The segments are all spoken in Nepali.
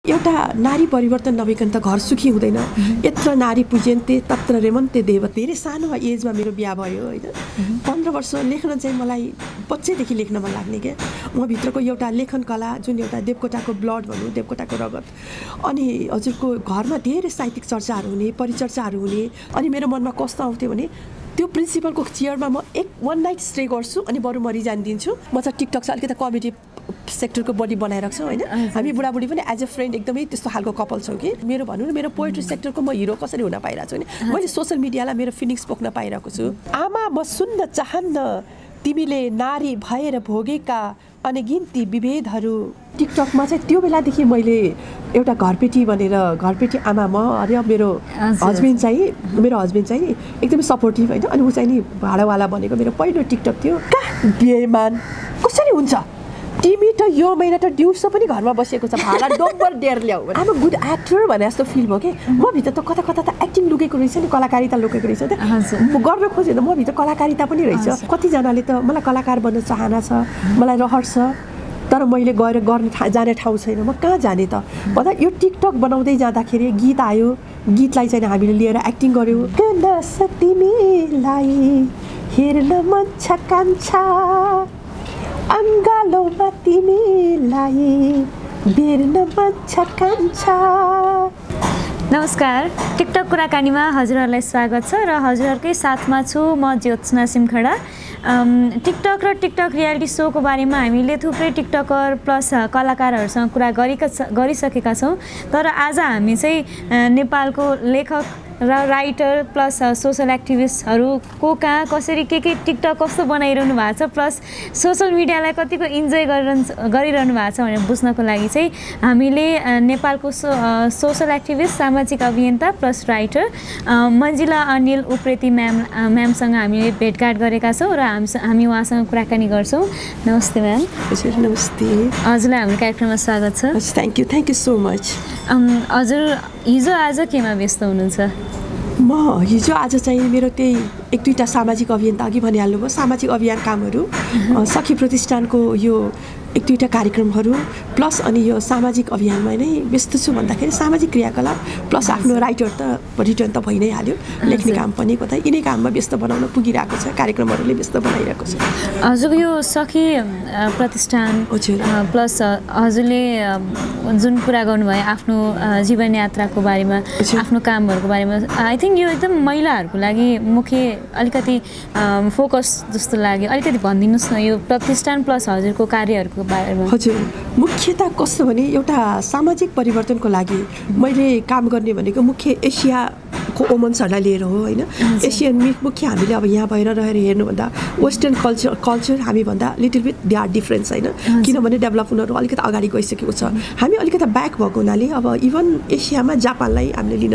एउटा नारी परिवर्तन नभइकन त घर सुखी हुँदैन। यत्र नारी पूज्यन्ते तत्र रेमन्ते देव। धेरै सानो एजमा मेरो बिहा भयो होइन। 15 वर्ष लेख्न चाहिँ मलाई बच्चैदेखि लेख्न मन लाग्ने क्या। म भित्रको एउटा लेखन कला जुन एउटा देवकोटाको ब्लड भनौँ, देवकोटाको रगत। अनि हजुरको घरमा धेरै साहित्यिक चर्चाहरू हुने, परिचर्चाहरू हुने। अनि मेरो मनमा कस्तो आउँथ्यो भने त्यो प्रिन्सिपलको चेयरमा म वन नाइट स्टे गर्छु अनि बरु मरि जानिदिन्छु। म चाहिँ टिकटक चाहिँ अलिकति कमेडी सेक्टरको बडी बनाइरहेको छु होइन। हामी बुढाबुढी पनि एज अ फ्रेन्ड एकदमै त्यस्तो खालको कपल छौँ कि मेरो भनौँ न मेरो पोएट्री सेक्टरको म हिरो कसरी हुन पाइरहेको छु भने मैले सोसियल मिडियालाई मेरो फिलिङ्स पोख्न पाइरहेको छु। आमा म सुन्न चाहन्न तिमीले नारी भएर भोगेका अनगिन्ती विभेदहरू। टिकटकमा चाहिँ त्यो बेलादेखि मैले एउटा घरपेटी भनेर घरपेटी आमा म अरे मेरो हस्बेन्ड चाहिँ एकदमै सपोर्टिभ होइन। अनि ऊ चाहिँ नि भाडावाला भनेको मेरो पहिलो टिकटक थियो। कहाँ बेइमान कसरी हुन्छ तिमी त यो महिना त दिउँसो पनि घरमा बसेको छ भाडा डम्बर डेर ल्याऊ। आम गुड एक्टर भने जस्तो फिल भयो कि म भित्र त कता कता त एक्टिङ लुकेको रहेछ नि, कलाकारिता लुकेको रहेछ त। म गर्न खोजेँ म भित्र कलाकारिता पनि रहेछ। कतिजनाले त मलाई कलाकार बन्न चाहना छ, मलाई रहर छ, तर मैले गएर जाने ठाउँ छैन। म कहाँ जाने त भन्दा यो टिकटक बनाउँदै जाँदाखेरि गीत आयो। गीतलाई चाहिँ हामीले लिएर एक्टिङ गऱ्यौँ। तिमीलाई हेर्न मन छ कान्छा अङ्गालोमा तिमीलाई बेर्न मन छ कान्छा। नमस्कार, टिकटक कुराकानीमा हजुरहरूलाई स्वागत छ र हजुरहरूकै साथमा छु म ज्योत्सना सिमखडा। टिकटक र टिकटक रियालिटी सोको बारेमा हामीले थुप्रै टिकटकर प्लस कलाकारहरूसँग कुरा गरिसकेका छौँ। तर आज हामी चाहिँ नेपालको लेखक र राइटर प्लस सोसल एक्टिभिस्टहरूको कहाँ कसरी के टिकटक कस्तो बनाइरहनु भएको छ प्लस सोसल मिडियालाई कतिको इन्जोय गरिरहनु भएको छ भनेर बुझ्नको लागि चाहिँ हामीले नेपालको सोसल एक्टिभिस्ट, सामाजिक अभियन्ता प्लस राइटर मन्जिला अनिल उप्रेती म्यामसँग हामीले भेटघाट गरेका छौँ र हामी उहाँसँग कुराकानी गर्छौँ। नमस्ते म्याम। हजुर नमस्ते। हजुरलाई हाम्रो कार्यक्रममा स्वागत छ। Thank you so much. हजुर हिजो आज केमा व्यस्त हुनुहुन्छ? म हिजो आज चाहिँ मेरो त्यही 1-2टा सामाजिक अभियान त अघि भनिहाल्नु भयो, सामाजिक अभियान कामहरू, सखी प्रतिष्ठानको यो 1-2टा कार्यक्रमहरू प्लस अनि यो सामाजिक अभियानमा नै व्यस्त छु। भन्दाखेरि सामाजिक क्रियाकलाप प्लस आफ्नो राइटर त रिटर्न त भइ नै हाल्यो, लेख्ने काम पनि कतै यिनै काममा व्यस्त बनाउन पुगिरहेको छ, कार्यक्रमहरूले व्यस्त बनाइरहेको छ। हजुर यो सखी प्रतिष्ठान प्लस हजुरले जुन कुरा गर्नुभयो आफ्नो जीवन यात्राको बारेमा, आफ्नो कामहरूको बारेमा, आई थिङ्क यो एकदम महिलाहरूको लागि मुख्य अलिकति फोकस जस्तो लाग्यो। अलिकति भनिदिनुहोस् न यो प्रतिष्ठान प्लस हजुरको कार्यहरूको बारेमा। हजुर, मुख्यतः कस्तो भने एउटा सामाजिक परिवर्तनको लागि मैले काम गर्ने भनेको मुख्य एसियाको वुमन्सहरूलाई लिएर हो होइन। एसियन मुख्य हामीले अब यहाँ भएर रहेर हेर्नुभन्दा वेस्टर्न कल्चर हामीभन्दा little bit they are difference होइन। किनभने डेभलप हुनहरू अलिकति अगाडि गइसकेको छ, हामी अलिकति ब्याक भएको हुनाले अब इभन एसियामा जापानलाई हामीले लिन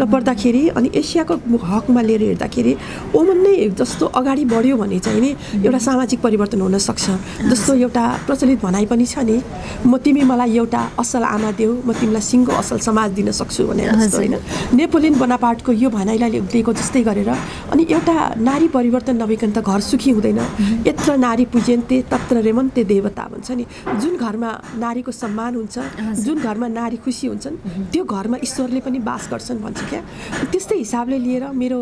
नपर्दाखेरि अनि एसियाको हकमा लिएर हेर्दाखेरि वुमन नै जस्तो अगाडि बढ्यो भने चाहिँ नि एउटा सामाजिक परिवर्तन हुन सक्छ। जस्तो एउटा प्रचलित भनाइ पनि छ नि, तिमी मलाई एउटा असल आमा देऊ म तिमीलाई सिङ्गो असल समाज दिन सक्छु भनेर जस्तो होइन। नेपोलियन बोनापार्टको यो भनाइलाई लिएको जस्तै गरेर अनि एउटा नारी परिवर्तन नभइकन त घर सुखी हुँदैन। यत्र नारी पूज्यन्ते तत्र रेमन्ते देवता भन्छ नि। जुन घरमा नारीको सम्मान हुन्छ, जुन घरमा नारी खुसी हुन्छन्, त्यो घरमा ईश्वरले पनि बास गर्छन् भन्छ क्या। त्यस्तै हिसाबले लिएर मेरो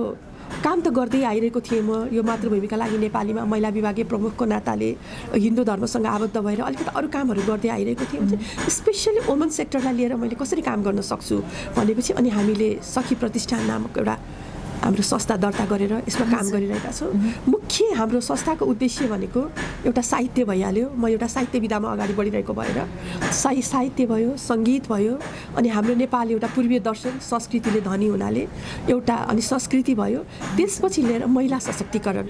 काम त गर्दै आइरहेको थिएँ। म यो मातृभूमिका लागि नेपालीमा महिला विभागीय प्रमुखको नाताले हिन्दू धर्मसँग आबद्ध भएर अलिकति अरू कामहरू गर्दै आइरहेको थिएँ। स्पेसली वुमन सेक्टरलाई लिएर मैले कसरी काम गर्न सक्छु भनेपछि अनि हामीले सखी प्रतिष्ठान नामक एउटा हाम्रो संस्था दर्ता गरेर यसमा काम गरिरहेका छौँ। मुख्य हाम्रो संस्थाको उद्देश्य भनेको एउटा साहित्य भइहाल्यो। म एउटा साहित्य विधामा अगाडि बढिरहेको भएर साहित्य भयो, सङ्गीत भयो, अनि हाम्रो नेपाल एउटा पूर्वीय दर्शन संस्कृतिले धनी हुनाले एउटा अनि संस्कृति भयो। त्यसपछि लिएर महिला सशक्तिकरण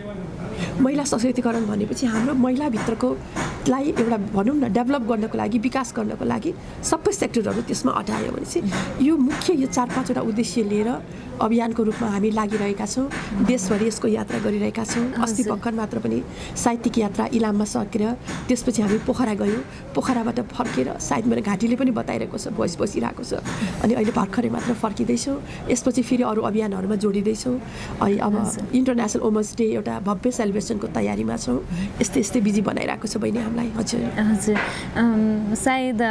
भनेपछि हाम्रो महिलाभित्रकोलाई एउटा भनौँ न डेभलप गर्नको लागि, विकास गर्नको लागि सबै सेक्टरहरू त्यसमा अटायो भने चाहिँ यो मुख्य यो 4-5वटा उद्देश्य लिएर अभियानको रूपमा हामी लागिरहेका छौँ। देशभरि यसको यात्रा गरिरहेका छौँ। अस्ति भर्खर मात्र पनि साहित्यिक यात्रा इलाममा सकेर त्यसपछि हामी पोखरा गयौँ। पोखराबाट फर्केर सायद मेरो घाँटीले पनि बताइरहेको छ, भोइस बसिरहेको छ। अनि अहिले भर्खरै मात्र फर्किँदैछौँ। यसपछि फेरि अरू अभियानहरूमा जोडिँदैछौँ। अनि अब इन्टरनेसनल वुमन्स डे एउटा भव्य सेलिब्रेसनको तयारीमा छौँ। यस्तै बिजी बनाइरहेको छ बहिनी कामलाई। हजुर हजुर सायद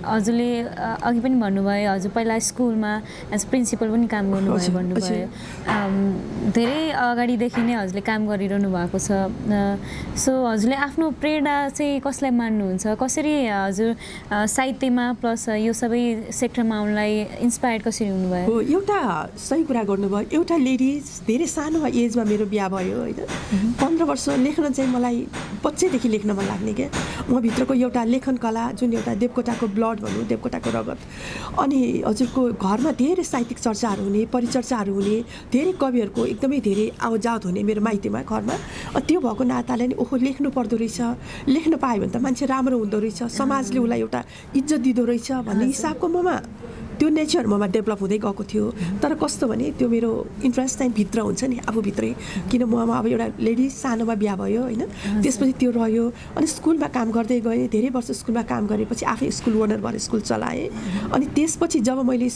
हजुरले अघि पनि भन्नुभयो हजुर पहिला स्कुलमा एज प्रिन्सिपल पनि काम गर्नुभयो भन्नुभयो। धेरै अगाडिदेखि नै हजुरले काम गरिरहनु भएको छ। सो हजुरले आफ्नो प्रेरणा चाहिँ कसलाई मान्नुहुन्छ? कसरी हजुर साहित्यमा प्लस यो सबै सेक्टरमा आउनलाई इन्सपायर्ड कसरी हुनुभयो? हो, एउटा सही कुरा गर्नुभयो। एउटा लेडिज धेरै सानो एजमा मेरो बिहा भयो होइन। 15 वर्ष लेख्न चाहिँ मलाई बच्चैदेखि लेख्न मन लाग्ने क्या। म भित्रको एउटा लेखन कला जुन एउटा देवकोटाको ब्लड भनौँ, देवकोटाको रगत। अनि हजुरको घरमा धेरै साहित्यिक चर्चाहरू हुने, परिचर्चाहरू हुने, धेरै कविहरूको एकदमै धेरै आवजावत हुने मेरो माइतीमा घरमा। त्यो भएको नाताले नि ओहो लेख्नु पर्दो रहेछ, लेख्न पायो भने त मान्छे राम्रो हुँदो रहेछ, समाजले उसलाई एउटा इज्जत दिँदो रहेछ भन्ने हिसाबको ममा त्यो नेचर ममा डेभलप हुँदै गएको थियो। तर कस्तो भने त्यो मेरो इन्ट्रेस्ट चाहिँ भित्र हुन्छ नि आफूभित्रै। किन ममा अब एउटा लेडी सानोमा बिहा भयो होइन, त्यसपछि त्यो रह्यो। अनि स्कुलमा काम गर्दै गएँ, धेरै वर्ष स्कुलमा काम गरेपछि आफै स्कुल ओनर भएर स्कुल चलाएँ। अनि त्यसपछि जब मैले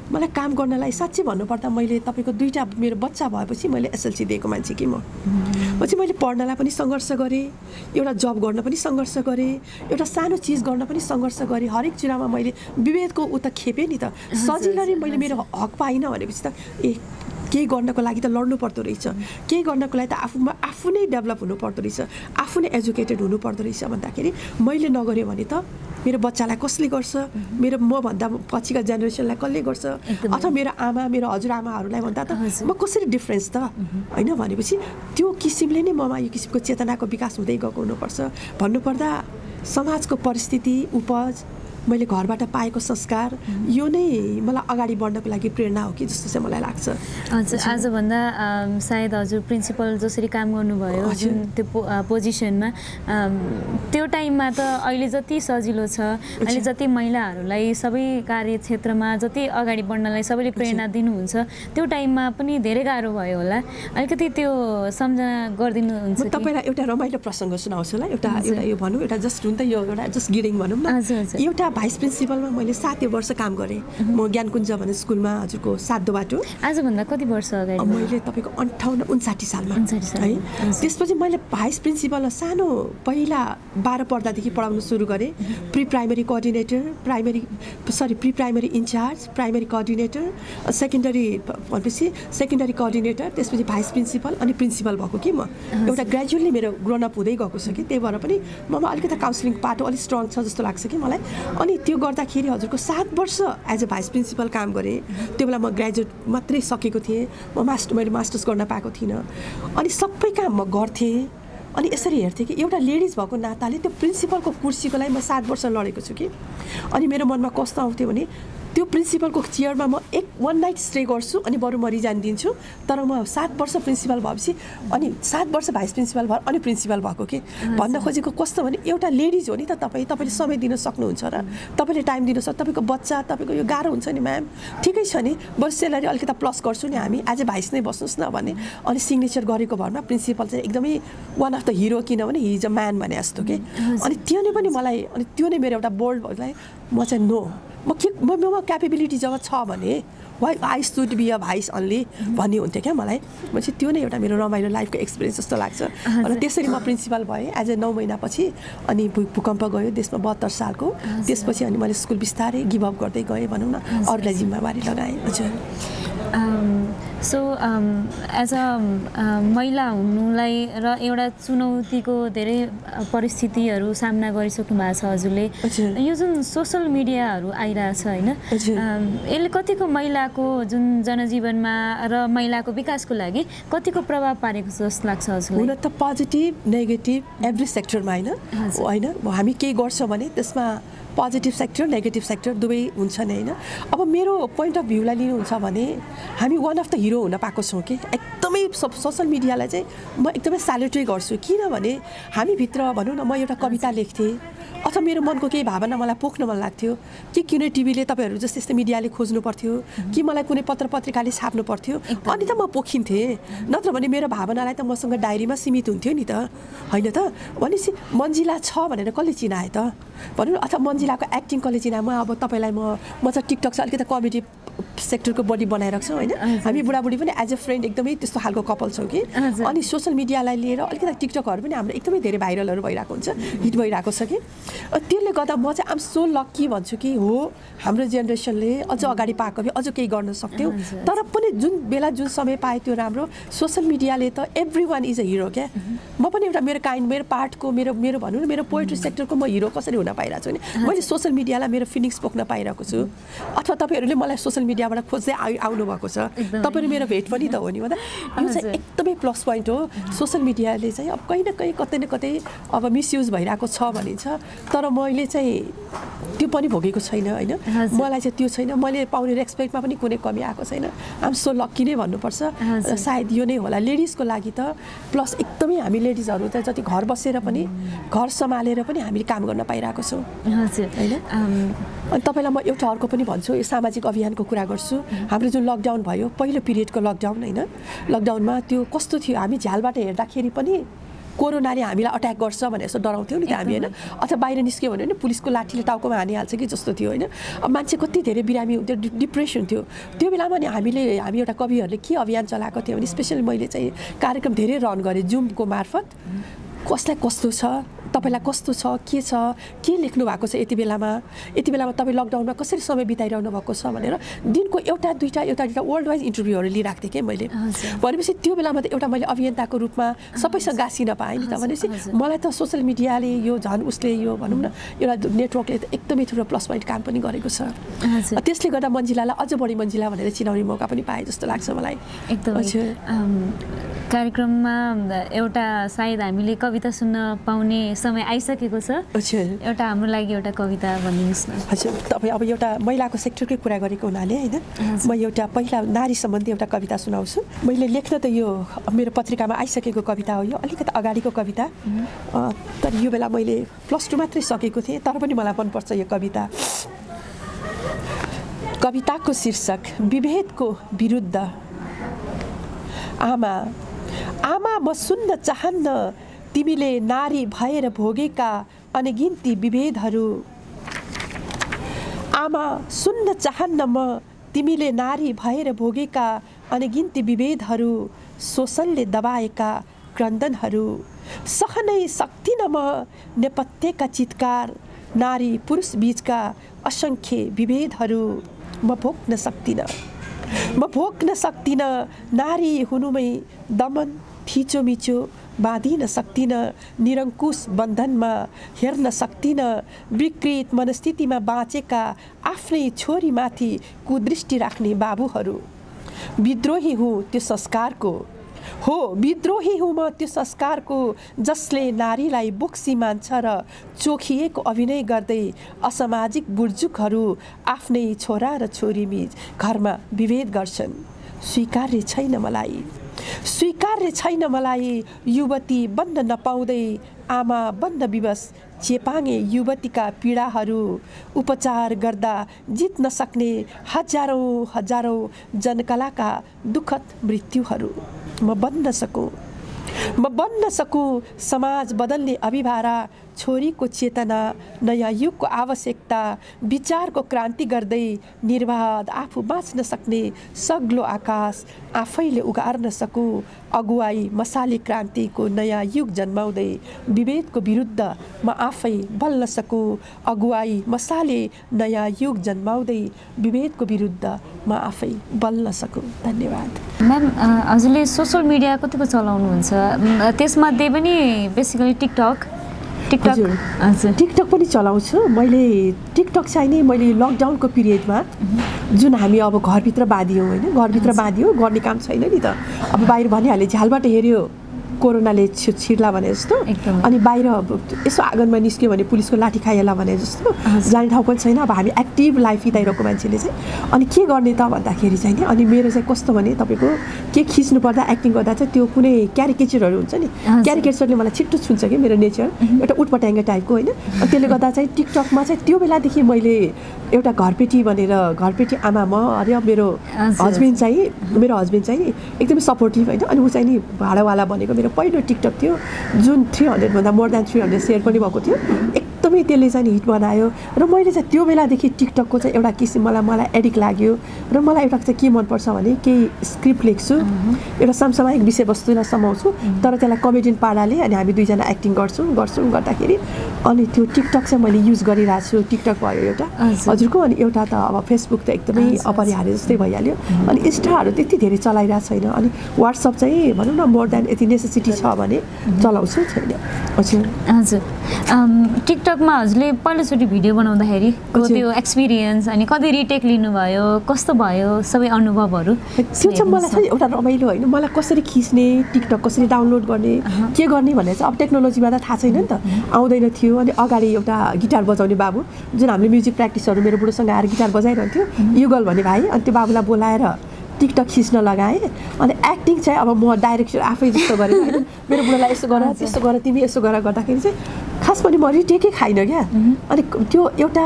मलाई काम गर्नलाई साँच्चै भन्नुपर्दा मैले तपाईँको 2टा मेरो बच्चा भएपछि मैले एसएलसी दिएको मान्छे कि म। पछि मैले पढ्नलाई पनि सङ्घर्ष गरेँ, एउटा जब गर्न पनि सङ्घर्ष गरेँ, एउटा सानो चिज गर्न पनि सङ्घर्ष गरेँ। हरेक चिजमा मैले विभेदको उता खेपेँ नि त। सजिलै मैले मेरो हक पाइनँ भनेपछि त केही गर्नको लागि त लड्नु पर्दो रहेछ, केही गर्नको लागि त आफू नै डेभलप हुनुपर्दो रहेछ, आफू नै एजुकेटेड हुनुपर्दो रहेछ भन्दाखेरि मैले नगरेँ भने त मेरो बच्चालाई कसले गर्छ, मेरो मभन्दा पछिका जेनेरेसनलाई कसले गर्छ, अथवा मेरो आमा मेरो हजुरआमाहरूलाई भन्दा त म कसरी डिफ्रेन्स त होइन। भनेपछि त्यो किसिमले नै ममा यो किसिमको चेतनाको विकास हुँदै गएको हुनुपर्छ। भन्नुपर्दा समाजको परिस्थिति, उपज, मैले घरबाट पाएको संस्कार, यो नै मलाई अगाडि बढ्नको लागि प्रेरणा हो कि जस्तो चाहिँ मलाई लाग्छ। हजुर आजभन्दा सायद हजुर प्रिन्सिपल जसरी काम गर्नुभयो जुन त्यो पोजिसनमा, त्यो टाइममा त अहिले जति सजिलो छ, अहिले जति महिलाहरूलाई सबै कार्यक्षेत्रमा जति अगाडि बढ्नलाई सबैले प्रेरणा दिनुहुन्छ, त्यो टाइममा पनि धेरै गाह्रो भयो होला। अलिकति त्यो सम्झना गरिदिनुहुन्छ? तपाईँलाई एउटा रमाइलो प्रसङ्ग सुनाउँछु होला। एउटा यो भनौँ, एउटा जस्ट हुन त यो एउटा जस्ट गिडिङ भनौँ न। एउटा भाइस प्रिन्सिपलमा मैले 7 वर्ष काम गरेँ। म ज्ञानकुञ्ज भन्ने स्कुलमा हजुरको 7 बाटो। आजभन्दा कति वर्ष अगाडि? मैले तपाईँको 58-59 सालमा है। त्यसपछि मैले भाइस प्रिन्सिपल सानो पहिला 12 पढ्दादेखि पढाउन सुरु गरेँ। Pre primary coordinator, pre primary incharge, primary coordinator, secondary भनेपछि सेकेन्डरी कोअर्डिनेटर, त्यसपछि भाइस प्रिन्सिपल अनि प्रिन्सिपल भएको कि म। एउटा ग्रेजुअली मेरो ग्रोन अप हुँदै गएको छ कि, त्यही भएर पनि ममा अलिकति काउन्सिलिङ पाटो अलिक स्ट्रङ छ जस्तो लाग्छ कि मलाई। अनि त्यो गर्दाखेरि हजुरको 7 वर्ष एज अ भाइस प्रिन्सिपल काम गरेँ। त्यो बेला म ग्रेजुएट मात्रै सकेको थिएँ, मैले मास्टर्स गर्न पाएको थिइनँ। अनि सबै काम म गर्थेँ। अनि यसरी हेर्थेँ कि एउटा लेडिज भएको नाताले त्यो प्रिन्सिपलको कुर्सीको लागि म 7 वर्ष लडेको छु कि। अनि मेरो मनमा कस्तो आउँथ्यो भने त्यो प्रिन्सिपलको चेयरमा म 1 नाइट स्टे गर्छु अनि बरु म रिजाइन दिन्छु। तर म 7 वर्ष प्रिन्सिपल भएपछि अनि 7 वर्ष भाइस प्रिन्सिपल भएर अनि प्रिन्सिपल भएको कि। भन्न खोजेको कस्तो भने एउटा लेडिज हो नि त, तपाईँले समय दिन सक्नुहुन्छ र तपाईँले टाइम दिनु सक्छ। तपाईँको बच्चा, तपाईँको यो गाह्रो हुन्छ नि म्याम, ठिकै छ नि, बस सेलरी अलिकति प्लस गर्छु नि हामी, आज भाइस नै बस्नुहोस् न भने। अनि सिग्नेचर गरेको भरमा प्रिन्सिपल चाहिँ एकदमै वान अफ द हिरो, किनभने हि इज अ म्यान भने जस्तो कि। अनि त्यो नै पनि मलाई, अनि त्यो नै मेरो एउटा बोल्ड भएलाई म चाहिँ नो, ममा क्यापेबिलिटी जब छ भने why I should be a vice only भन्ने हुन्थ्यो क्या मलाई। म चाहिँ त्यो नै एउटा मेरो रमाइलो लाइफको एक्सपिरियन्स जस्तो लाग्छ। र त्यसरी म प्रिन्सिपल भएँ एज ए 9 महिनापछि। अनि भूकम्प गयो देशमा 72 सालको। त्यसपछि अनि मैले स्कुल बिस्तारै गिभअप गर्दै गएँ भनौँ न, अरूलाई जिम्मेवारी लगाएँ। हजुर सो एज अ महिला हुनुलाई र एउटा चुनौतीको धेरै परिस्थितिहरू सामना गरिसक्नु भएको छ हजुरले। यो जुन सोसल मिडियाहरू आइरहेछ होइन, यसले कतिको महिलाको जुन जनजीवनमा र महिलाको विकासको लागि कतिको प्रभाव पारेको जस्तो लाग्छ हजुरलाई? हुन त पोजिटिभ नेगेटिभ एभ्री सेक्टरमा होइन, हामी केही गर्छौँ भने त्यसमा पोजिटिभ सेक्टर नेगेटिभ सेक्टर दुवै हुन्छ नि होइन। अब मेरो पोइन्ट अफ भ्यूलाई लिनुहुन्छ भने हामी वान अफ द हिरो हुन पाएको छौँ कि। एकदमै सोसल मिडियालाई चाहिँ म एकदमै स्यालुटै गर्छु। किनभने हामीभित्र भनौँ न, म एउटा कविता लेख्थेँ अथवा मेरो मनको केही भावना मलाई पोख्न मन लाग्थ्यो कि कुनै टिभीले तपाईँहरू जस्तै यस्तै मिडियाले खोज्नु पर्थ्यो कि मलाई कुनै पत्र पत्रिकाले छाप्नु पर्थ्यो, अनि त म पोखिन्थेँ। नत्र भने मेरो भावनालाई त मसँग डायरीमा सीमित हुन्थ्यो नि त होइन त। भनेपछि मन्जिला छ भनेर कसले चिनाए त? भनौँ न, अथवा मन्जिलाको एक्टिङ कलेजिना म अब तपाईँलाई म चाहिँ टिकटक चाहिँ अलिकति कमेडी सेक्टरको बडी बनाइरहेको छु होइन। हामी बुढाबुढी पनि एज अ फ्रेन्ड एकदमै त्यस्तो खालको कपल छौँ कि। अनि सोसियल मिडियालाई लिएर अलिकति टिकटकहरू पनि हाम्रो एकदमै धेरै भाइरलहरू भइरहेको हुन्छ, हिट भइरहेको छ कि। त्यसले गर्दा म चाहिँ आम सो लक्की भन्छु कि हो हाम्रो जेनेरेसनले अझ अगाडि पाएको भए अझ केही गर्न सक्थ्यौँ। तर पनि जुन बेला जुन समय पायो त्यो राम्रो। सोसियल मिडियाले त every one is a hero क्या। म पनि एउटा मेरो मेरो पार्टको मेरो भनौँ न मेरो पोएट्री सेक्टरको म हिरो कसरी हुन पाइरहेको छु भने मैले सोसियल मिडियालाई मेरो फिलिङ्स पोख्न पाइरहेको छु। अथवा तपाईँहरूले मलाई सोसियल मिडियाबाट खोज्दै आउनु भएको छ, तपाईँहरू मेरो भेट पनि त हो नि। भन्दा यो चाहिँ एकदमै प्लस पोइन्ट हो। सोसियल मिडियाले चाहिँ अब कहीँ न कहीँ कतै न कतै अब मिसयुज भइरहेको छ भनिन्छ, तर मैले चाहिँ त्यो पनि भोगेको छैन होइन। मलाई चाहिँ त्यो छैन, मैले पाउने रेस्पेक्टमा पनि कुनै कमी आएको छैन। आम सो लक्की नै भन्नुपर्छ। सायद यो नै होला लेडिजको लागि त। प्लस एकदमै हामी लेडिजहरू त जति घर बसेर पनि घर सम्हालेर पनि हामीले काम गर्न पाइरहेको छौँ होइन। अनि तपाईँलाई म एउटा अर्को पनि भन्छु, यो सामाजिक अभियानको कुरा गर्छु। हाम्रो जुन लकडाउन भयो पहिलो पिरियडको लकडाउन होइन, लकडाउनमा त्यो कस्तो थियो, हामी झ्यालबाट हेर्दाखेरि पनि कोरोनाले हामीलाई अट्याक गर्छ भनेर यस्तो डराउँथ्यौँ नि त हामी होइन। अथवा बाहिर निस्क्यो भने पुलिसको लाठीले टाउकोमा हानिहाल्छ कि जस्तो थियो होइन। अब मान्छे कति धेरै बिरामी हुन्थ्यो, डिप्रेसन थियो त्यो बेलामा। नि हामी एउटा कविहरूले के अभियान चलाएको थियो भने स्पेसली मैले चाहिँ कार्यक्रम धेरै रन गरेँ जुमको मार्फत। कसलाई कस्तो छ, तपाईँलाई कस्तो छ, के लेख्नु भएको छ यति बेलामा तपाईँ लकडाउनमा कसरी समय बिताइरहनु भएको छ भनेर दिनको एउटा दुईवटा वर्ल्ड वाइड इन्टरभ्यूहरू लिइरहेको थिएँ कि मैले। भनेपछि त्यो बेलामा त एउटा मैले अभियन्ताको रूपमा सबैसँग गाँसिन पाएँ नि त। भनेपछि मलाई त सोसियल मिडियाले यो झन् उसले यो भनौँ न एउटा नेटवर्कले त एकदमै ठुलो प्लस पोइन्ट काम पनि गरेको छ। त्यसले गर्दा मन्जिलालाई अझ बढी मन्जिला भनेर चिनाउने मौका पनि पाएँ जस्तो लाग्छ मलाई। कार्यक्रममा एउटा सायद हामीले कविता सुन्न पाउने समय आइसकेको छ। एउटा हाम्रो लागि एउटा कविता भनिदिनुहोस् न। हजुर, तपाईँ अब एउटा महिलाको सेक्टरकै कुरा गरेको हुनाले होइन म एउटा पहिला नारी सम्बन्धी एउटा कविता सुनाउँछु। मैले लेख्न त यो मेरो पत्रिकामा आइसकेको कविता हो, यो अलिकति अगाडिको कविता। तर यो बेला मैले +2 मात्रै सकेको थिएँ, तर पनि मलाई मनपर्छ यो कविता। कविताको शीर्षक विभेदको विरुद्ध। आमा म सुन्न चाहन्न तिमीले नारी भएर भोगेका अनगिन्ती विभेदहरू। आमा सुन्न चाहन्न म तिमीले नारी भएर भोगेका अनगिन्ती विभेदहरू, शोषणले दबाएका क्रन्दनहरू। सहनै सक्दिनँ म नेपथ्यका चित्कार, नारी पुरुष बीचका असङ्ख्य विभेदहरू। म भोग्न सक्दिनँ नारी हुनुमै दमन थिचोमिचो, बाँधिन सक्दिनँ निरङ्कुश बन्धनमा, हेर्न सक्दिनँ विकृत मनस्थितिमा बाँचेका आफ्नै छोरीमाथि कुदृष्टि राख्ने बाबुहरू। विद्रोही हुँ त्यो संस्कारको जसले नारीलाई बोक्सी मान्छ र चोखिएको अभिनय गर्दै असामाजिक बुर्जुकहरू आफ्नै छोरा र छोरीबीच घरमा विभेद गर्छन्। स्वीकार्य छैन मलाई युवती बन्न नपाउँदै, आमा बन्न विवश चेपाङे युवतीका पीडाहरू। उपचार गर्दा जित्न सक्ने हजारौँ जनकलाका दुःखद मृत्युहरू। म बन्न सकूँ समाज बदल्ने अभिभारा, छोरीको चेतना नयाँ युगको आवश्यकता, विचारको क्रान्ति गर्दै निर्वाध आफू बाँच्न सक्ने सग्लो आकाश आफैले उगार्न सकूँ। अगुवाई मसाले क्रान्तिको नयाँ युग जन्माउँदै विभेदको विरुद्ध म आफै बल्न सकूँ। अगुवाई मसाले नयाँ युग जन्माउँदै विभेदको विरुद्ध म आफै बल्न सकूँ। धन्यवाद। म्याम, हजुरले सोसियल मिडिया कतिको चलाउनुहुन्छ? त्यसमध्ये पनि बेसिकली टिकटक पनि चलाउँछु मैले। टिकटक चाहिँ नि मैले लकडाउनको पिरियडमा जुन हामी अब घरभित्र बाँधियौँ होइन, घरभित्र बाँधियो, गर्ने काम छैन नि त। अब बाहिर भनिहाल्यो झ्यालबाट हेऱ्यो कोरोनाले छिर्ला भने जस्तो, अनि बाहिर यसो आँगनमा निस्क्यो भने पुलिसको लाठी खाइहाल्ला भने जस्तो जाने ठाउँ पनि छैन। अब हामी एक्टिभ लाइफ बिताइरहेको मान्छेले चाहिँ अनि के गर्ने त भन्दाखेरि चाहिँ नि, अनि मेरो चाहिँ कस्तो भने तपाईँको के खिच्नु पर्दा एक्टिङ गर्दा चाहिँ त्यो कुनै क्यारिकेचरहरू हुन्छ नि, क्यारिकेचरले मलाई छिट्टो छुन्छ कि मेरो नेचर एउटा उटपटाङ्गे टाइपको होइन। त्यसले गर्दा चाहिँ टिकटकमा चाहिँ त्यो बेलादेखि मैले एउटा घरपेटी आमा म अरे मेरो हस्बेन्ड चाहिँ एकदमै सपोर्टिभ होइन। अनि ऊ चाहिँ नि भाडावाला भनेको मेरो पहिलो टिकटक थियो जुन 300 भन्दा मोर देन 300 सेयर पनि भएको थियो। एकदमै त्यसले चाहिँ हिट बनायो र मैले चाहिँ त्यो बेलादेखि टिकटकको चाहिँ एउटा किसिम मलाई एडिक्ट लाग्यो र मलाई एउटा चाहिँ के मनपर्छ भने केही स्क्रिप्ट लेख्छु एउटा समसामयिक विषयवस्तुलाई समाउँछु तर त्यसलाई कमेडियन पाराले अनि हामी दुईजना एक्टिङ गर्छौँ गर्दाखेरि अनि त्यो टिकटक चाहिँ मैले युज गरिरहेको छु टिकटक भयो एउटा हजुरको अनि एउटा त अब फेसबुक त एकदमै अपरिहार्य जस्तै भइहाल्यो अनि इन्स्टाहरू त्यति धेरै चलाइरहेको छैन अनि वाट्सएप चाहिँ भनौँ न मोर देन यति नेसेसिटी छ भने चलाउँछु छैन हजुर टिकटकमा हजुरले पहिलोचोटि भिडियो बनाउँदाखेरि त्यो एक्सपिरियन्स अनि कति रिटेक लिनुभयो कस्तो भयो सबै अनुभवहरू त्यो चाहिँ मलाई चाहिँ एउटा रमाइलो होइन मलाई कसरी खिच्ने टिकटक कसरी डाउनलोड गर्ने के गर्ने भन्ने चाहिँ अब टेक्नोलोजीमा त थाहा छैन नि त आउँदैन थियो अनि अगाडि एउटा गिटार बजाउने बाबु जुन हामीले म्युजिक प्र्याक्टिसहरू मेरो बुढोसँग आएर गिटार बजाइरहन्थ्यो युगल भन्ने भाइ अनि त्यो बाबुलाई बोलाएर टिकटक खिच्न लगाएँ अनि एक्टिङ चाहिँ अब म डाइरेक्सन आफै जस्तो गरेँ होइन मेरो बुढोलाई यसो गर त्यसो गर तिमी यसो गर गर्दाखेरि चाहिँ खास पनि म रिटेकै खाइनँ क्या अनि त्यो एउटा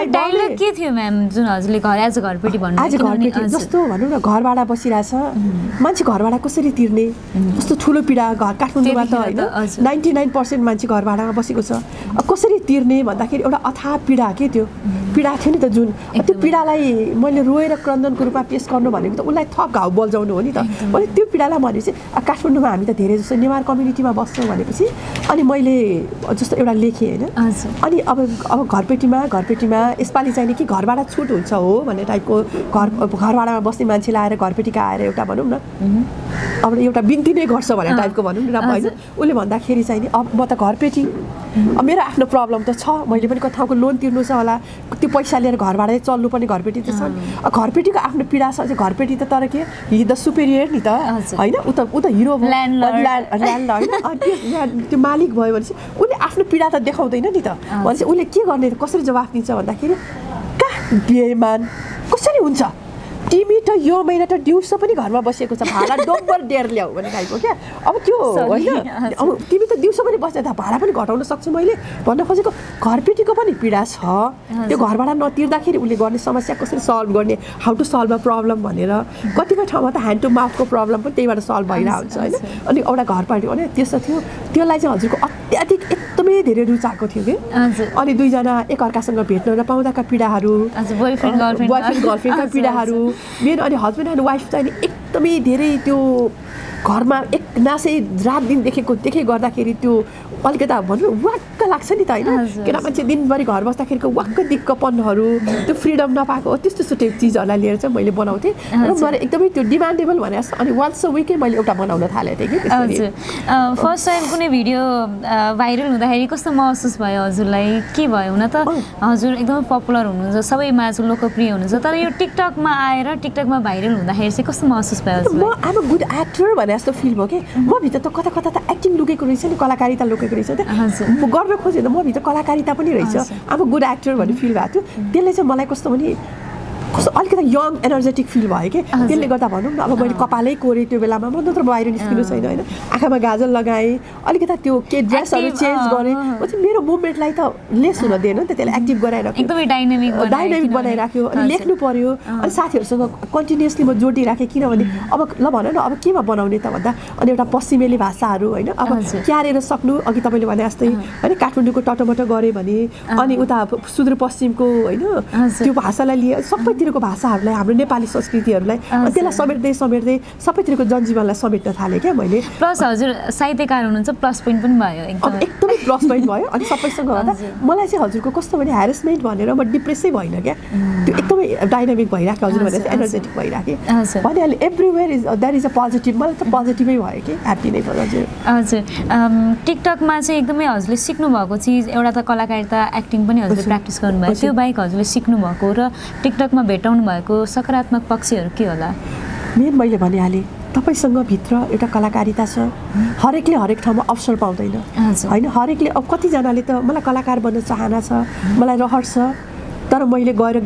डायलग के थियो म्याम जुन हजुरले आज घरपेटी भन्नु आज घरपेटी जस्तो भनौँ न घरभाडा बसिरहेछ मान्छे घरभाडा कसरी तिर्ने जस्तो ठुलो पीडा घर काठमाडौँमा त होइन 99% मान्छे घरभाडामा बसेको छ कसरी तिर्ने भन्दाखेरि एउटा अथाह पीडा के त्यो पीडा थियो नि त जुन त्यो पीडालाई मैले रोएर क्रन्दनको रूपमा पेस गर्नु भनेको त उसलाई थप घाउ बल्झाउनु हो नि त अनि त्यो पीडालाई भनेपछि काठमाडौँमा हामी त धेरै जस्तो नेवार कम्युनिटीमा बस्छौँ भनेपछि अनि मैले जस्तो एउटा लेखेँ होइन अनि अब घरपेटीमा यसपालि चाहिने कि घरबाट छुट हुन्छ हो भन्ने टाइपको घरभाडामा बस्ने मान्छे लाएर घरपेटीका आएर एउटा भनौँ न अब एउटा बिन्ती नै गर्छ भन्ने टाइपको भनौँ न होइन उसले भन्दाखेरि चाहिँ नि अब म त घरपेटी अब मेरो आफ्नो प्रब्लम त छ मैले पनि कति ठाउँको लोन तिर्नु छ होला त्यो पैसा लिएर घरबाटै चल्नुपर्ने घरपेटी त छ घरपेटीको आफ्नो पीडा छ चाहिँ घरपेटी त तर के हि द सुपेरियर नि त होइन उ त हिरो ल्यान्ड होइन त्यो मालिक भयो भनेपछि उसले आफ्नो पीडा त देखाउँदैन नि त भनेपछि उसले के गर्ने कसरी जवाफ दिन्छ भन्दाखेरि कहाँ बेइमान कसरी हुन्छ तिमी त यो महिना त दिउँसो पनि घरमा बसेको छ भाडा डब्बर डेर ल्याऊ भन्ने टाइपको क्या अब त्यो होइन अब तिमी त दिउँसो पनि बस्दा भाडा पनि घटाउन सक्छु मैले भन्न खोजेको घरपेटीको पनि पीडा छ त्यो घरबाट नतिर्दाखेरि उसले गर्ने समस्या कसरी सल्भ गर्ने how to solve a problem भनेर कतिपय ठाउँमा त ह्यान्ड टु माउथको प्रब्लम पनि त्यहीबाट सल्भ भइरहेको हुन्छ होइन अनि एउटा घरपाटी भने त्यस्तो थियो त्यसलाई चाहिँ हजुरको अत्याधिक एकदमै धेरै रुचाएको थियो कि अनि दुईजना एकअर्कासँग भेट्न नपाउँदाका पीडाहरू बोयफ्रेन्ड गर्लफ्रेन्डका पीडाहरू मेरो अनि हस्बेन्ड एन्ड वाइफ चाहिँ एकदमै धेरै त्यो घरमा एक नासै रात दिन देखे गर्दाखेरि त्यो अलिकति भनौँ वाक्क लाग्छ नि त होइन केटा मान्छे दिनभरि घर बस्दाखेरिको वाक्क दिक्कपनहरू त्यो फ्रिडम नपाएको त्यस्तो टाइप चिजहरूलाई लिएर चाहिँ मैले बनाउँथेँ र मैले एकदमै त्यो डिमान्डेबल भने जस्तो अनि वान्स अ विकै मैले एउटा बनाउन थालेको थिएँ कि हजुर फर्स्ट टाइम कुनै भिडियो भाइरल हुँदाखेरि कस्तो महसुस भयो हजुरलाई के भयो हुन त हजुर एकदमै पपुलर हुनुहुन्छ सबैमा लोकप्रिय हुनुहुन्छ तर यो टिकटकमा आएर टिकटकमा भाइरल हुँदाखेरि चाहिँ कस्तो महसुस भयो म आम अ गुड एक्टर भने जस्तो फिल भयो कि म भित्र त कता त एक्टिङ लुकेको रहेछ नि कलाकारिता लुकेको रहेछ त म गर्न खोजेँ म भित्र कलाकारिता पनि रहेछ अब गुड एक्टर भन्ने फिल भएको थियो त्यसले चाहिँ मलाई कस्तो भने कस्तो अलिकति यङ एनर्जेटिक फिल भयो कि त्यसले गर्दा भनौँ न अब मैले कपालै कोरेँ त्यो बेलामा म नत्र बाहिर निस्किनु छैन होइन आँखामा गाजल लगाएँ अलिकति त्यो के ड्रेसहरू चेन्ज गरेँ चाहिँ मेरो मुभमेन्टलाई त लेस हुन दिएन नि त त्यसलाई एक्टिभ गराइराख्यो एकदमै डाइनामिक बनाइराख्यो अनि लेख्नु पर्यो अनि साथीहरूसँग कन्टिन्युसली म जोडिराखेँ किनभने अब ल भन न अब केमा बनाउने त भन्दा अनि एउटा पश्चिमेली भाषाहरू होइन अब क्यारेर सक्नु अघि तपाईँले भने जस्तै होइन काठमाडौँको टटमट गऱ्यो भने अनि उता सुदूरपश्चिमको होइन त्यो भाषालाई लिए सबैतिरको भाषाहरूलाई हाम्रो नेपाली संस्कृतिहरूलाई त्यसलाई समेट्दै सबैतिरको जनजीवनलाई समेट्न थालेँ क्या मैले प्लस हजुर साहित्यकार हुनुहुन्छ प्लस पोइन्ट पनि भयो एकदमै प्लस पोइन्ट भयो अनि सबैसँग गर्दा मलाई चाहिँ हजुरको कस्तो भने ह्यारेसमेन्ट भनेर म डिप्रेसै भइनँ क्या त्यो एकदमै डाइनामिक भइराख्यो हजुर भने एनर्जेटिक भइराखेँ भनिहालेँ everywhere is that is a positive मलाई त पोजिटिभै भयो कि ह्याप्पी नै भयो हजुर टिकटकमा चाहिँ एकदमै हजुरले सिक्नुभएको चिज एउटा त कलाकारिता एक्टिङ पनि हजुरले प्र्याक्टिस गर्नुभयो त्यो बाहेक हजुरले सिक्नुभएको र टिकटकमा भेटाउनु भएको सकारात्मक पक्षहरू के होला मेन मैले भनिहालेँ तपाईँसँग भित्र एउटा कलाकारिता छ हरेकले हरेक ठाउँमा अवसर पाउँदैन होइन हरेकले अब कतिजनाले त मलाई कलाकार बन्न चाहना छ मलाई रहर छ तर मैले गएर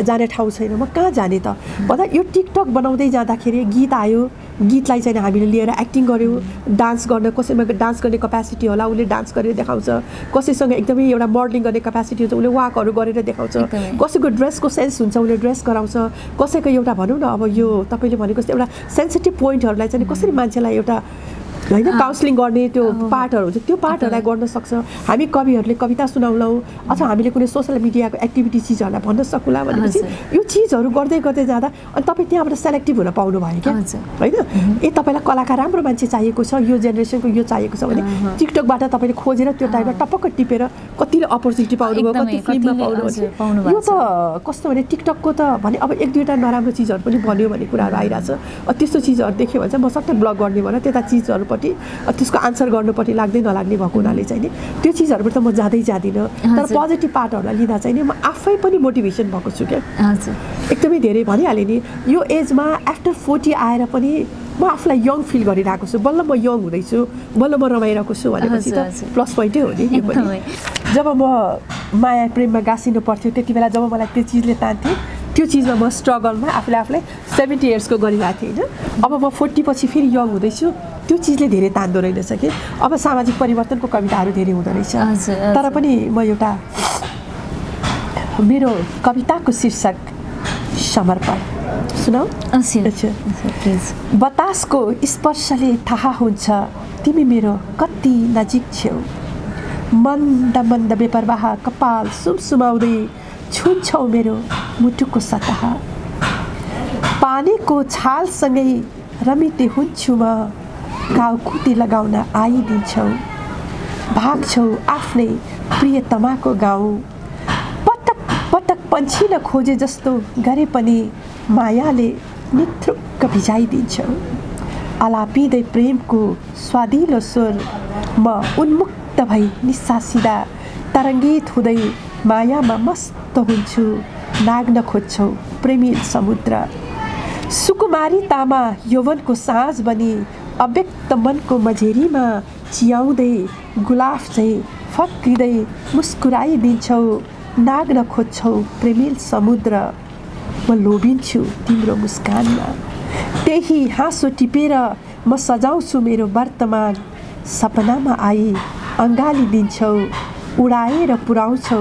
जाने ठाउँ छैन म कहाँ जाने त भन्दा यो टिकटक बनाउँदै जाँदाखेरि गीत आयो गीतलाई चाहिँ हामीले लिएर एक्टिङ गऱ्यो डान्स गर्न कसैमा डान्स गर्ने क्यापेसिटी होला उसले डान्स गरेर देखाउँछ कसैसँग एकदमै एउटा मोडलिङ गर्ने क्यापेसिटी हुन्छ उसले वाकहरू गरेर देखाउँछ कसैको ड्रेसको सेन्स हुन्छ उसले ड्रेस गराउँछ कसैको एउटा भनौँ न अब यो तपाईँले भनेको जस्तो एउटा सेन्सिटिभ पोइन्टहरूलाई चाहिँ कसरी मान्छेलाई एउटा होइन काउन्सिलिङ गर्ने त्यो पार्टहरू हुन्छ त्यो पार्टहरूलाई गर्न सक्छ हामी कविहरूले कविता सुनाउलौँ अथवा हामीले कुनै सोसियल मिडियाको एक्टिभिटी चिजहरूलाई भन्न सकौँला भनेपछि यो चिजहरू गर्दै गर्दै जाँदा अनि तपाईँ त्यहाँबाट सेलेक्टिभ हुन पाउनु भयो क्या होइन तपाईँलाई कलाकार राम्रो मान्छे चाहिएको छ यो जेनेरेसनको यो चाहिएको छ भने टिकटकबाट तपाईँले खोजेर त्यो टाइममा टपक्क टिपेर कतिले अपर्च्युनिटी पाउनुभयो कति फिल्ममा पाउनुभयो यो त कस्तो भने टिकटकको त भने अब एक दुईवटा नराम्रो चिजहरू पनि बन्यो भन्ने कुराहरू आइरहेछ त्यस्तो चिजहरू देख्यो भने चाहिँ म सट्टै ब्लग गर्ने भनेर त्यता चिजहरूपट्टि त्यसको आन्सर गर्नुपर्टि लाग्दै नलाग्ने भएको हुनाले चाहिँ नि त्यो चिजहरूबाट त म जाँदै जाँदिनँ तर पोजिटिभ पार्टहरूलाई लिँदा चाहिँ नि म आफै पनि मोटिभेसन भएको छु क्या एकदमै धेरै भनिहालेँ नि यो एजमा आफ्टर 40 आएर पनि म आफूलाई यङ फिल गरिरहेको छु बल्ल म यङ हुँदैछु बल्ल म रमाइरहेको छु भनेपछि त प्लस पोइन्टै हो नि यो पनि जब म माया प्रेममा गाँसिनु पर्थ्यो त्यति बेला जब मलाई त्यो चिजले तान्थ्यो त्यो चिजमा म स्ट्रगलमा आफूलाई 70 इयर्सको गरिरहेको थिएँ होइन अब म 40 पछि फेरि यङ हुँदैछु त्यो चिजले धेरै तान्दो रहेछ कि अब सामाजिक परिवर्तनको कविताहरू धेरै हुँदो रहेछ तर पनि म एउटा मेरो कविताको शीर्षक समर्पण सुनाऊ बतासको स्पर्शले थाहा हुन्छ तिमी मेरो कति नजिक छेउ मन्द मन्द बेपरवाह कपाल सुमसुमाउँदै छुन्छौ मेरो मुटुको सतह पानीको छालसँगै रमिते हुन्छु म गाउँकुती लगाउन आइदिन्छौ भाग्छौ आफ्नै प्रियतमाको गाउँ पटक पटक पन्छिन खोजे जस्तो गरे पनि मायाले निथ्रुक्क भिजाइदिन्छौ आलापिँदै प्रेमको स्वादिलो स्वर म उन्मुक्त भई निस्सासिँदा तरङ्गित हुँदै मायामा मस्त हुन्छु नाग्न खोज्छौ प्रेमी समुद्र सुकुमारितामा यौवनको साँझ बनी अव्यक्त मनको मझेरीमा चियाउँदै गुलाफ चाहिँ फक्रिँदै मुस्कुराइदिन्छौ नाग्न खोज्छौ प्रेमिल समुद्र म लोभिन्छु तिम्रो मुस्कानमा त्यही हाँसो टिपेर म सजाउँछु मेरो वर्तमान सपनामा आई अँगालिदिन्छौ उडाएर पुर्याउँछौ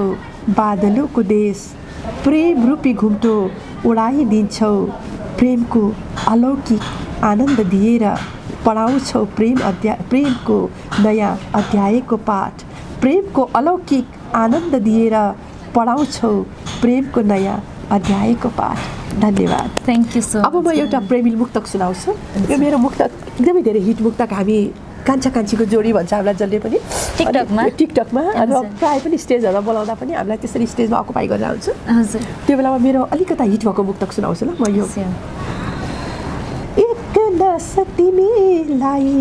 बादलोको देश प्रेम रूपी घुम्टो उडाइदिन्छौ प्रेमको अलौकिक आनन्द दिएर पढाउँछौ प्रेमको नयाँ अध्यायको पाठ प्रेमको अलौकिक आनन्द दिएर पढाउँछौ प्रेमको नयाँ अध्यायको पाठ धन्यवाद थ्याङ्क यू सो अब म एउटा प्रेमिल मुक्तक सुनाउँछु यो मेरो मुक्तक एकदमै धेरै हिट मुक्तक हामी कान्छा कान्छीको जोडी भन्छ हामीलाई जसले पनि टिकटकमा र प्रायः पनि स्टेजहरूमा बोलाउँदा पनि हामीलाई त्यसरी स्टेजमा अकुपाई गरेर आउँछु त्यो बेलामा मेरो अलिकता हिट भएको मुक्तक सुनाउँछु ल म यो एक नस तिमीलाई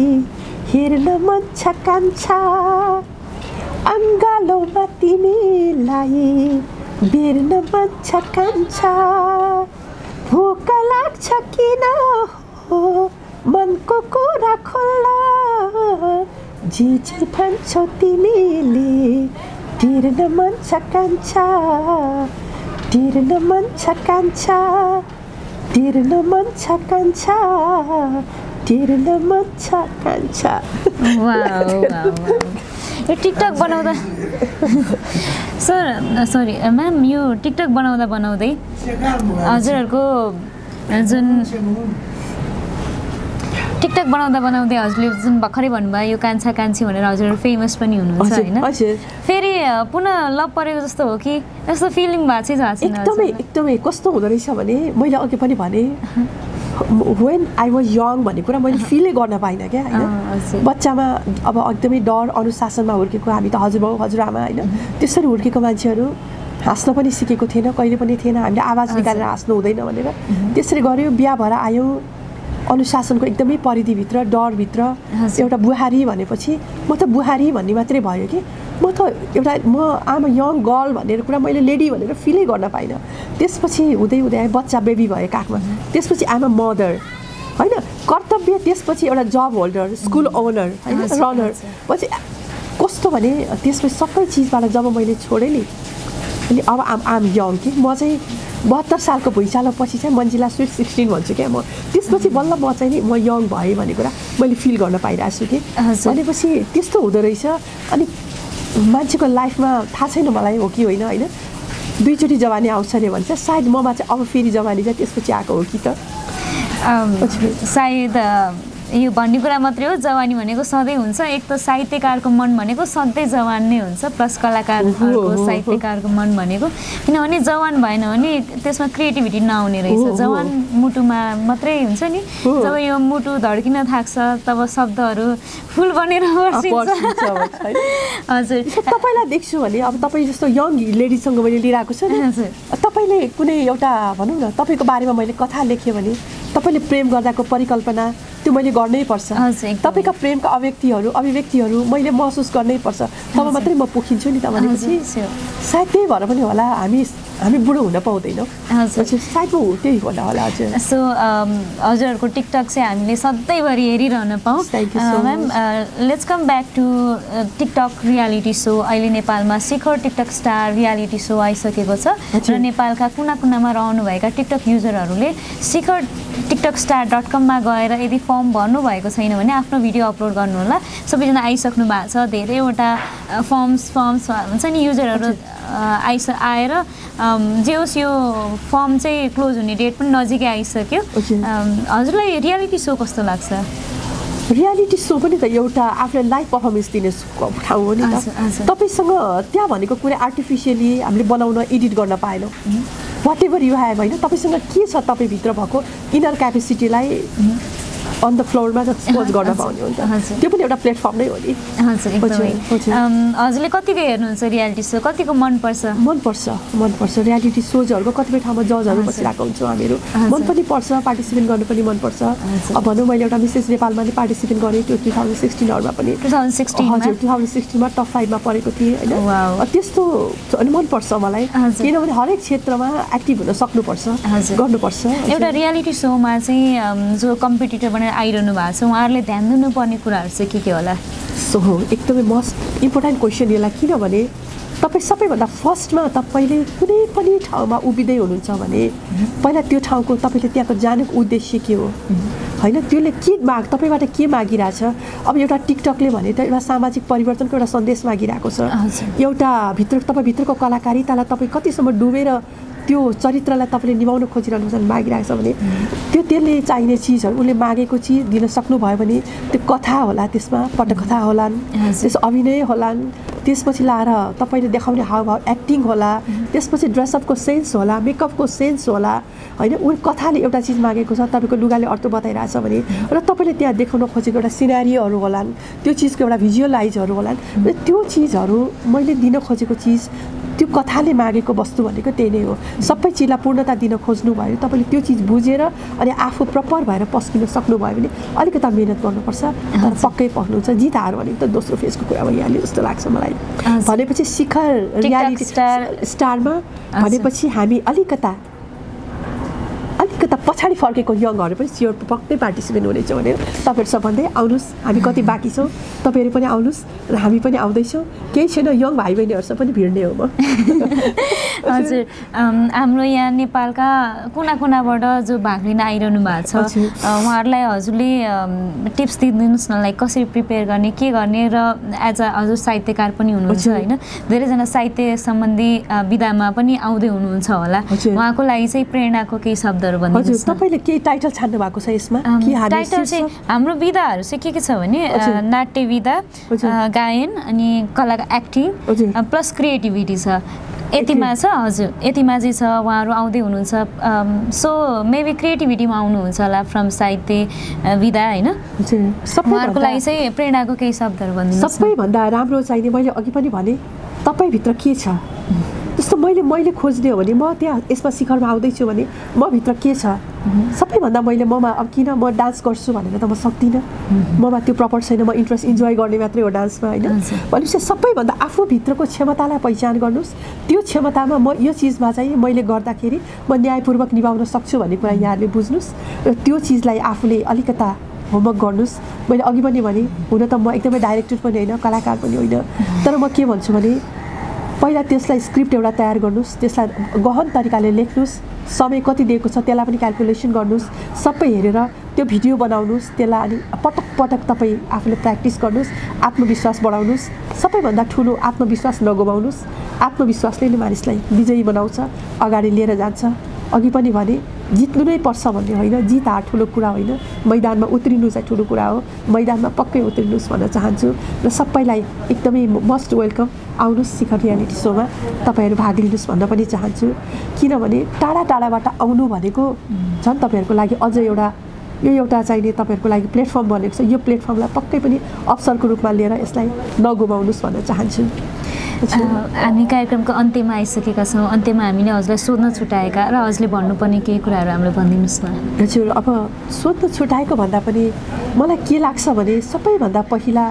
हेर्न मन छ कान्छा अङ्गालोमा तिमीलाई बेर्न मन छ कान्छा भोक लाग्छ किन हो मनको कुरा खोला जे भन्छौ तिमीले तिर्न मन छ कान्छा तिर्न मन छ कान्छा तिर्न मन छ कान्छा तिर्न मन छ कान्छा यो टिकटक बनाउँदा सरी म्याम यो टिकटक बनाउँदै हजुरहरूको जुन टिकटक बनाउँदै हजुरले जुन भर्खरै भन्नुभयो यो कान्छा कान्छी भनेर हजुरहरू फेमस पनि हुनुहुन्छ होइन फेरि पुनः लभ परेको जस्तो हो कि यस्तो फिलिङ भएको छ एकदमै कस्तो हुँदो रहेछ भने मैले अघि पनि भने वेन आई वाज यङ भन्ने कुरा मैले फिलै गर्न पाइनँ क्या होइन बच्चामा अब एकदमै डर अनुशासनमा हुर्केको हामी त हजुरबाउ हजुरआमा होइन त्यसरी हुर्केको मान्छेहरू हाँस्न पनि सिकेको थिएन कहिले पनि थिएन हामीले आवाज निकालेर हाँस्नु हुँदैन भनेर त्यसरी गऱ्यो बिहा भएर आयौँ अनुशासनको एकदमै परिधिभित्र डरभित्र एउटा बुहारी भनेपछि म त बुहारी भन्ने मात्रै भयो कि म आम यङ गर्ल भनेर कुरा मैले लेडी भनेर फिलै गर्न पाइनँ त्यसपछि हुँदै आएँ बच्चा बेबी भयो काखमा त्यसपछि आम अ मदर होइन कर्तव्य त्यसपछि एउटा जब होल्डर स्कुल ओनर होइन रनर पछि कस्तो भने त्यसपछि सबै चिजबाट जब मैले छोडेँ नि अनि अब आम यङ कि म चाहिँ 72 सालको भुइँचालो पछि चाहिँ मन्जिला स्विट 16 भन्छु क्या म त्यसपछि बल्ल म चाहिँ नि म यङ भएँ भन्ने कुरा मैले फिल गर्न पाइरहेको छु कि भनेपछि त्यस्तो हुँदो रहेछ अनि मान्छेको लाइफमा थाहा छैन मलाई हो कि होइन दुईचोटि जवानी आउँछ अरे भन्छ सायद ममा चाहिँ अब फेरि जवानी चाहिँ त्यसपछि आएको हो कि त सायद यो भन्ने कुरा मात्रै हो, जवानी भनेको सधैँ हुन्छ। एक त साहित्यकारको मन भनेको सधैँ जवान नै हुन्छ, प्लस कलाकारहरूको साहित्यकारको मन भनेको, किनभने जवान भएन भने त्यसमा क्रिएटिभिटी नआउने रहेछ। जवान मुटुमा मात्रै हुन्छ नि, जब यो मुटु धड्किन थाक्छ तब शब्दहरू फुल बनेर बर्सिन्छ। हजुर, तपाईँलाई देख्छु भने अब तपाईँ जस्तो यङ लेडिजसँग मैले लिइरहेको छु नि, तपाईँले कुनै एउटा भनौँ न तपाईँको बारेमा मैले कथा लेखेँ भने तपाईँले प्रेम गर्दाको परिकल्पना त्यो मैले गर्नै पर्छ। तपाईँका प्रेमका अभिव्यक्तिहरू मैले महसुस गर्नै पर्छ, तब मात्रै म पोखिन्छु नि त। भनेपछि सायद त्यही भएर पनि होला हामी बुढो हुन पाउँदैनौँ। सायद त्यही होला हजुर। सो हजुरहरूको टिकटक चाहिँ हामीले सधैँभरि हेरिरहन पाऊँ। Ma'am, let's come back to TikTok reality show. अहिले नेपालमा Shikhar TikTok star reality show आइसकेको छ र नेपालका कुना कुनामा रहनुभएका टिकटक युजरहरूले शिखर tiktokstar.com-मा गएर यदि फर्म भर्नुभएको छैन भने आफ्नो भिडियो अपलोड गर्नुहोला। सबैजना आइसक्नु भएको छ, धेरैवटा फर्म्स हुन्छ नि, युजरहरू आएर जे होस् यो फर्म चाहिँ क्लोज हुने डेट पनि नजिकै आइसक्यो। हजुरलाई रियालिटी सो कस्तो लाग्छ? रियालिटी सो पनि त एउटा आफूलाई लाइभ पर्फर्मेन्स दिने ठाउँ हो नि त। तपाईँसँग त्यहाँ भनेको कुरा आर्टिफिसियली हामीले बनाउन एडिट गर्न पाएनौँ। वाट एभर यु हेभ होइन, तपाईँसँग के छ तपाईँभित्र भएको इनर क्यापेसिटीलाई अन द फ्लोरमा एक्सपोज गर्न पाउने हो नि त। त्यो पनि एउटा प्लेटफर्म नै हो नि। हजुर, एकदमै। हजुरले कतिको हेर्नुहुन्छ रियालिटी सो? कतिको मनपर्छ? मनपर्छ रियालिटी सोजहरूको कतिपय ठाउँमा जजहरू बसिरहेको हुन्छौँ हामीहरू, मन पनि पर्छ, पार्टिसिपेट गर्नु पनि मनपर्छ। अब भनौँ मैले एउटा मिसेस नेपालमा पनि पार्टिसिपेट गरेँ, त्यो 2016मा पनि। 2016मा टप 5मा परेको थिएँ होइन। त्यस्तो अनि मनपर्छ मलाई, किनभने हरेक क्षेत्रमा एक्टिभ हुन सक्नुपर्छ, गर्नुपर्छ। एउटा रियालिटी सोमा चाहिँ जो कम्पिटिटर भनेर आइरहनु भएको छ उहाँहरूले ध्यान दिनुपर्ने कुराहरू चाहिँ के होला? सो एकदमै मोस्ट इम्पोर्टेन्ट क्वेसन यसलाई, किनभने तपाईँ सबैभन्दा फर्स्टमा तपाईँले कुनै पनि ठाउँमा उभिँदै हुनुहुन्छ भने पहिला त्यो ठाउँको तपाईँले त्यहाँको जानेको उद्देश्य के हो होइन, त्यसले के तपाईँबाट के मागिरहेछ। अब एउटा टिकटकले भने त एउटा सामाजिक परिवर्तनको एउटा सन्देश मागिरहेको छ, एउटा तपाईँभित्रको कलाकारितालाई तपाईँ कतिसम्म डुबेर त्यो चरित्रलाई तपाईँले निभाउन खोजिरहनु मागिरहेको छ भने त्यसले चाहिने चिजहरू उसले मागेको चिज दिन सक्नुभयो भने त्यो कथा होला, त्यसमा पटकथा होलान्, त्यस अभिनय होलान्, त्यसपछि लाएर तपाईँले देखाउने हावभाव एक्टिङ होला, त्यसपछि ड्रेसअपको सेन्स होला, मेकअपको सेन्स होला होइन। ऊ कथाले एउटा चिज मागेको छ, तपाईँको लुगाले अर्थ बताइरहेछ भने र तपाईँले त्यहाँ देखाउन खोजेको एउटा सिनारीहरू होलान्, त्यो चिजको एउटा भिजुअलाइजहरू होलान्। र त्यो चिजहरू मैले दिन खोजेको चिज त्यो कथाले मागेको वस्तु भनेको त्यही नै हो। सबै चिजलाई पूर्णता दिन खोज्नुभयो, तपाईँले त्यो चिज बुझेर अनि आफू प्रपर भएर पस्किन सक्नुभयो भने अलिकति मेहनत गर्नुपर्छ, तर पक्कै पाउनुहुन्छ। जित हार भनेको त दोस्रो फेजको कुरा भइहाल्यो जस्तो लाग्छ मलाई। भनेपछि शिखर रियालिटी स्टारमा भनेपछि हामी अलिकता पछाडि फर्केको यङहरू पनि स्योर पक्कै पार्टिसिपेट हुनेछ भनेर तपाईँहरू भन्दै आउनुहोस्। हामी कति बाँकी छौँ, तपाईँहरू पनि आउनुहोस् र हामी पनि आउँदैछौँ। केही छैन, यङ भाइ बहिनीहरूसँग पनि भिड्ने हो म। हजुर, हाम्रो यहाँ नेपालका कुना कुनाबाट जो भाग लिन आइरहनु भएको छ उहाँहरूलाई हजुरले टिप्स दिनुहोस् न, लाइक कसरी प्रिपेयर गर्ने, के गर्ने, र एज अ हजुर साहित्यकार पनि हुनुहुन्छ होइन, धेरैजना साहित्य सम्बन्धी विधामा पनि आउँदै हुनुहुन्छ होला, उहाँको लागि चाहिँ प्रेरणाको केही शब्दहरू भन्नु। तपाईँले केही टाइटल छान्नु भएको छ यसमा? टाइटल चाहिँ हाम्रो विधाहरू चाहिँ के छ भने नाट्य विधा, गायन अनि कला एक्टिङ प्लस क्रिएटिभिटी छ, यतिमा छ। हजुर, यतिमा चाहिँ छ, उहाँहरू आउँदै हुनुहुन्छ। सो मेबी क्रिएटिभिटीमा आउनुहुन्छ होला फ्रम साहित्य विधा होइन। उहाँहरूको लागि चाहिँ प्रेरणाको केही शब्दहरू भनिदिनु। सबैभन्दा राम्रो चाहिने मैले अघि पनि भने तपाईँभित्र के छ, जस्तो मैले खोज्ने हो भने म त्यहाँ यसमा शिखरमा आउँदैछु भने म भित्र के छ सबैभन्दा ममा अब किन म डान्स गर्छु भनेर त म सक्दिनँ, ममा त्यो प्रपर छैन, म इन्ट्रेस्ट इन्जोय गर्ने मात्रै हो डान्समा होइन। भनेपछि सबैभन्दा आफूभित्रको क्षमतालाई पहिचान गर्नुहोस्, त्यो क्षमतामा म यो चिजमा चाहिँ मैले गर्दाखेरि म न्यायपूर्वक निभाउन सक्छु भन्ने कुरा यहाँहरूले बुझ्नुहोस् र त्यो चिजलाई आफूले अलिकता होमवर्क गर्नुहोस्। मैले अघि पनि भने हुन त म एकदमै डाइरेक्टर पनि होइन, कलाकार पनि होइन, तर म के भन्छु भने पहिला त्यसलाई स्क्रिप्ट एउटा तयार गर्नुहोस्, त्यसलाई गहन तरिकाले लेख्नुहोस्, समय कति दिएको छ त्यसलाई पनि क्यालकुलेसन गर्नुहोस्, सबै हेरेर त्यो भिडियो बनाउनुहोस्, त्यसलाई अनि पटक पटक तपाईँ आफूले प्र्याक्टिस गर्नुहोस्, आत्मविश्वास बढाउनुहोस्। सबैभन्दा ठुलो आत्मविश्वास नगुमाउनुहोस्, आत्मविश्वासले नै मानिसलाई विजयी बनाउँछ, अगाडि लिएर जान्छ। अघि पनि भने जित्नु नै पर्छ भन्ने होइन, जित हार ठुलो कुरा होइन, मैदानमा उत्रिनु चाहिँ ठुलो कुरा हो। मैदानमा पक्कै उत्रिनुहोस् भन्न चाहन्छु र सबैलाई एकदमै मस्ट वेलकम, आउनुहोस् शिखर रियालिटी सोमा, तपाईँहरू भाग लिनुहोस् भन्न पनि चाहन्छु। किनभने टाढा टाढाबाट आउनु भनेको झन् तपाईँहरूको लागि अझ यो एउटा चाहिने तपाईँहरूको लागि प्लेटफर्म बनेको छ। यो प्लेटफर्मलाई पक्कै पनि अवसरको रूपमा लिएर यसलाई नगुमाउनुहोस् भन्न चाहन्छु। हामी कार्यक्रमको अन्त्यमा आइसकेका छौँ। अन्त्यमा हामीले हजुरलाई सोध्न छुटाएका र हजुरले भन्नुपर्ने केही कुराहरू हामीले भनिदिनुहोस् न। हजुर, अब सोध्न छुटाएको भन्दा पनि मलाई के लाग्छ भने सबैभन्दा पहिला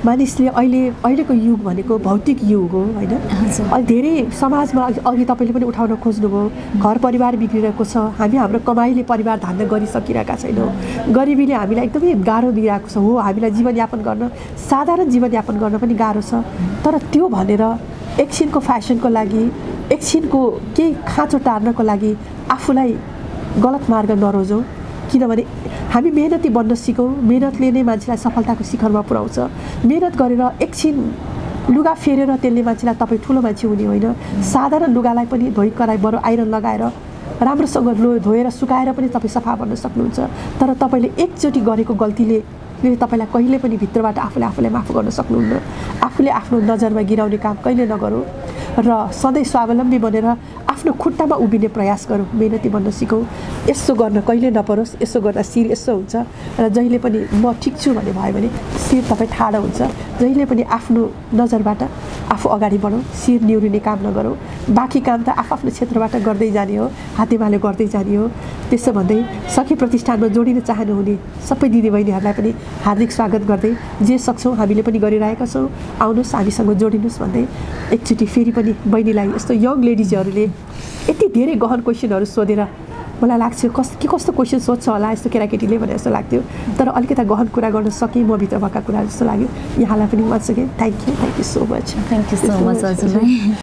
मानिसले अहिलेको युग भनेको भौतिक युग हो होइन। अहिले धेरै समाजमा अघि तपाईँले पनि उठाउन खोज्नुभयो, घर परिवार बिग्रिरहेको छ, हामी हाम्रो कमाइले परिवार धान्न गरिसकिरहेका छैनौँ, गरिबीले हामीलाई एकदमै गाह्रो दिइरहेको छ। हो, हामीलाई जीवनयापन गर्न, साधारण जीवनयापन गर्न पनि गाह्रो छ। तर त्यो भनेर एकछिनको फ्यासनको लागि, एकछिनको केही खाँचो टार्नको लागि आफूलाई गलत मार्ग नरोजौँ। किनभने हामी मेहनती बन्न सिकौँ, मेहनतले नै मान्छेलाई सफलताको शिखरमा पुर्याउँछ। मेहनत गरेर एकछिन लुगा फेरेर त्यसले मान्छेलाई तपाईँ ठुलो मान्छे हुने होइन। साधारण लुगालाई पनि धोइ कराई बरु आइरन लगाएर राम्रोसँग धोएर सुकाएर पनि तपाईँ सफा बन्न सक्नुहुन्छ। तर तपाईँले एकचोटि गरेको गल्तीले तपाईँलाई कहिले पनि भित्रबाट आफूलाई माफ गर्न सक्नुहुन्न। आफूले आफ्नो नजरमा गिराउने काम कहिले नगरौँ र सधैँ स्वावलम्बी बनेर आफ्नो खुट्टामा उभिने प्रयास गरौँ, मेहनती बन्न सिकौँ। यसो गर्न कहिले नपरोस्, यसो गर्दा शिर यसो हुन्छ र जहिले पनि म ठिक छु भन्ने भयो भने शिर तपाईँ ठाडो हुन्छ। जहिले पनि आफ्नो नजरबाट आफू अगाडि बढौँ, शिर निहुरिने काम नगरौँ। बाँकी काम त आफ्नो क्षेत्रबाट गर्दै जाने हो, हातेमाले गर्दै जाने हो। त्यसो भन्दै सखी प्रतिष्ठानमा जोडिन चाहनुहुने सबै दिदीबहिनीहरूलाई पनि हार्दिक स्वागत गर्दै जे सक्छौँ हामीले पनि गरिरहेका छौँ, आउनुहोस् हामीसँग जोडिनुहोस् भन्दै एकचोटि फेरि पनि बहिनीलाई यस्तो यङ लेडिजहरूले यति धेरै गहन क्वेसनहरू सोधेर मलाई लाग्छ कस्तो क्वेसन सोध्छ होला यस्तो केटाकेटीले भने जस्तो लाग्थ्यो। तर अलिकता गहन कुरा गर्न सकेँ म भित्र भएका कुरा जस्तो लाग्यो। यहाँलाई पनि once again thank you so much. Thank you so much हजुरलाई।